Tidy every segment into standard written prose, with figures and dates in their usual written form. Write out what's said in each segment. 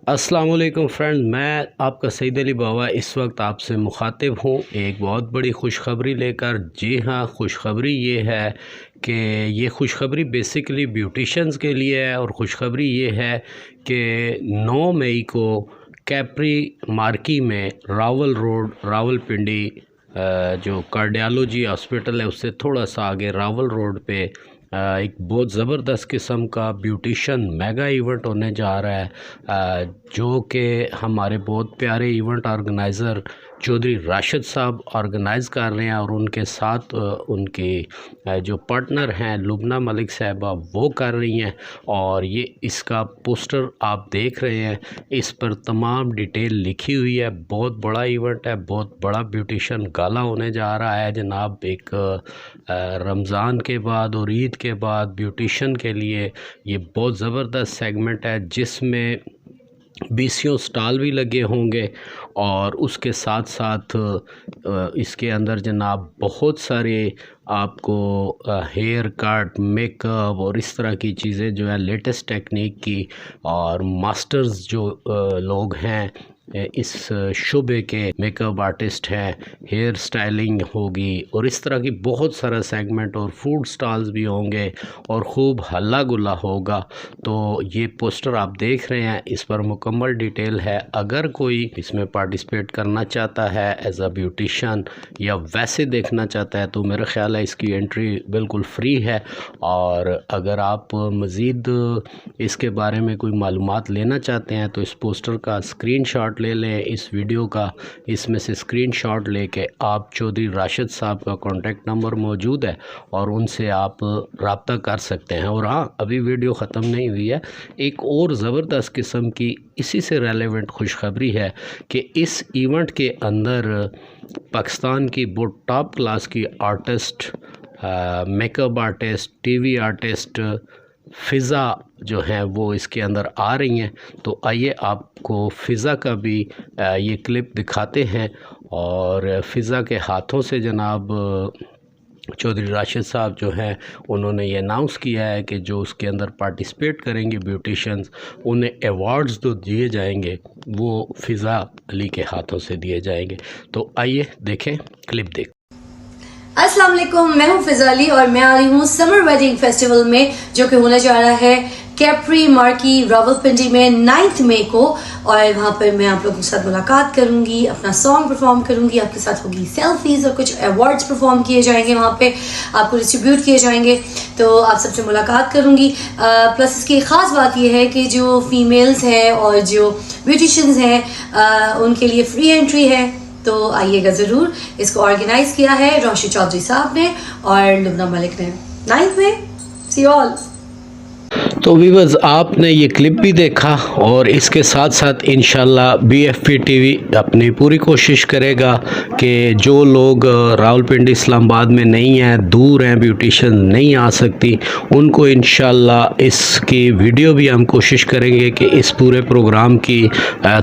अस्सलाम वालेकुम फ्रेंड, मैं आपका सईद अली बावा इस वक्त आपसे मुखातिब हूँ एक बहुत बड़ी खुशखबरी लेकर। जी हाँ, खुशखबरी ये है कि ये खुशखबरी बेसिकली ब्यूटिशन्स के लिए है और ख़ुशखबरी ये है कि 9 मई को कैप्री मार्की में रावल रोड रावलपिंडी जो कार्डियोलॉजी हॉस्पिटल है उससे थोड़ा सा आगे रावल रोड पे एक बहुत ज़बरदस्त किस्म का ब्यूटिशन मेगा इवेंट होने जा रहा है, जो कि हमारे बहुत प्यारे इवेंट ऑर्गेनाइज़र चौधरी राशिद साहब ऑर्गेनाइज़ कर रहे हैं और उनके साथ उनके जो पार्टनर हैं लुबना मलिक साहबा वो कर रही हैं। और ये इसका पोस्टर आप देख रहे हैं, इस पर तमाम डिटेल लिखी हुई है। बहुत बड़ा इवेंट है, बहुत बड़ा ब्यूटिशन गाला होने जा रहा है जनाब। एक रमज़ान के बाद और ईद के बाद ब्यूटिशन के लिए ये बहुत ज़बरदस्त सेगमेंट है जिसमें 20 स्टॉल भी लगे होंगे और उसके साथ साथ इसके अंदर जनाब बहुत सारे आपको हेयर कट, मेकअप और इस तरह की चीज़ें जो है लेटेस्ट टेक्निक की और मास्टर्स जो लोग हैं इस शुबे के मेकअप आर्टिस्ट हैं, हेयर स्टाइलिंग होगी और इस तरह की बहुत सारा सेगमेंट और फूड स्टॉल्स भी होंगे और ख़ूब हल्ला गुल्ला होगा। तो ये पोस्टर आप देख रहे हैं, इस पर मुकम्मल डिटेल है। अगर कोई इसमें पार्टिसिपेट करना चाहता है एज अ ब्यूटिशन या वैसे देखना चाहता है तो मेरा ख़्याल है इसकी एंट्री बिल्कुल फ्री है। और अगर आप मज़ीद इसके बारे में कोई मालूमात लेना चाहते हैं तो इस पोस्टर का स्क्रीनशॉट ले लें, इस वीडियो का इसमें से स्क्रीनशॉट लेके आप चौधरी राशिद साहब का कॉन्टैक्ट नंबर मौजूद है और उनसे आप रब्ता कर सकते हैं। और हाँ, अभी वीडियो ख़त्म नहीं हुई है, एक और ज़बरदस्त किस्म की इसी से रेलेवेंट खुशखबरी है कि इस इवेंट के अंदर पाकिस्तान की बहुत टॉप क्लास की artist, makeup artist, TV artist Fiza जो हैं वो इसके अंदर आ रही हैं। तो आइए आपको फ़िज़ा का भी ये क्लिप दिखाते हैं। और फ़िज़ा के हाथों से जनाब चौधरी राशिद साहब जो हैं उन्होंने ये अनाउंस किया है कि जो उसके अंदर पार्टिसिपेट करेंगे ब्यूटिशन्स, उन्हें अवार्ड्स जो दिए जाएंगे वो फ़िज़ा अली के हाथों से दिए जाएंगे। तो आइए देखें, क्लिप देखें। अस्सलाम वालेकुम, मैं हूँ फ़िज़ा अली और मैं आ रही हूँ समर वेडिंग फेस्टिवल में जो कि होने जा रहा है कैप्री मार्की रावलपिंडी में 9 मई को। और वहाँ पर मैं आप लोगों के साथ मुलाकात करूँगी, अपना सॉन्ग परफॉर्म करूँगी, आपके साथ होगी सेल्फीज़ और कुछ अवार्ड्स परफॉर्म किए जाएंगे, वहाँ पे आपको डिस्ट्रीब्यूट किए जाएंगे। तो आप सबसे मुलाकात करूँगी। प्लस इसकी ख़ास बात यह है कि जो फीमेल्स हैं और जो ब्यूटिशन्स हैं उनके लिए फ्री एंट्री है। तो आइएगा ज़रूर। इसको ऑर्गेनाइज़ किया है राशिद चौधरी साहब ने और लुबना मलिक ने। 9 में सी यू ऑल। तो व्यूअर्स, आपने ये क्लिप भी देखा और इसके साथ साथ इंशाल्लाह BFP TV अपनी पूरी कोशिश करेगा कि जो लोग रावलपिंडी इस्लामाबाद में नहीं हैं, दूर हैं, ब्यूटिशन नहीं आ सकती, उनको इंशाल्लाह इसकी वीडियो भी हम कोशिश करेंगे कि इस पूरे प्रोग्राम की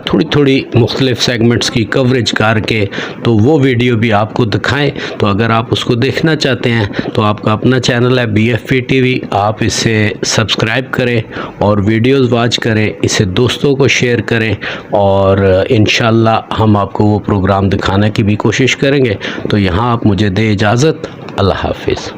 थोड़ी थोड़ी मुख्तलिफ सेगमेंट्स की कवरेज करके तो वो वीडियो भी आपको दिखाएं। तो अगर आप उसको देखना चाहते हैं तो आपका अपना चैनल है BFP TV, आप इसे सब्सक्राइब करें और वीडियोस वॉच करें, इसे दोस्तों को शेयर करें और इंशाल्लाह हम आपको वो प्रोग्राम दिखाने की भी कोशिश करेंगे। तो यहाँ आप मुझे दे इजाज़त। अल्लाह हाफिज़।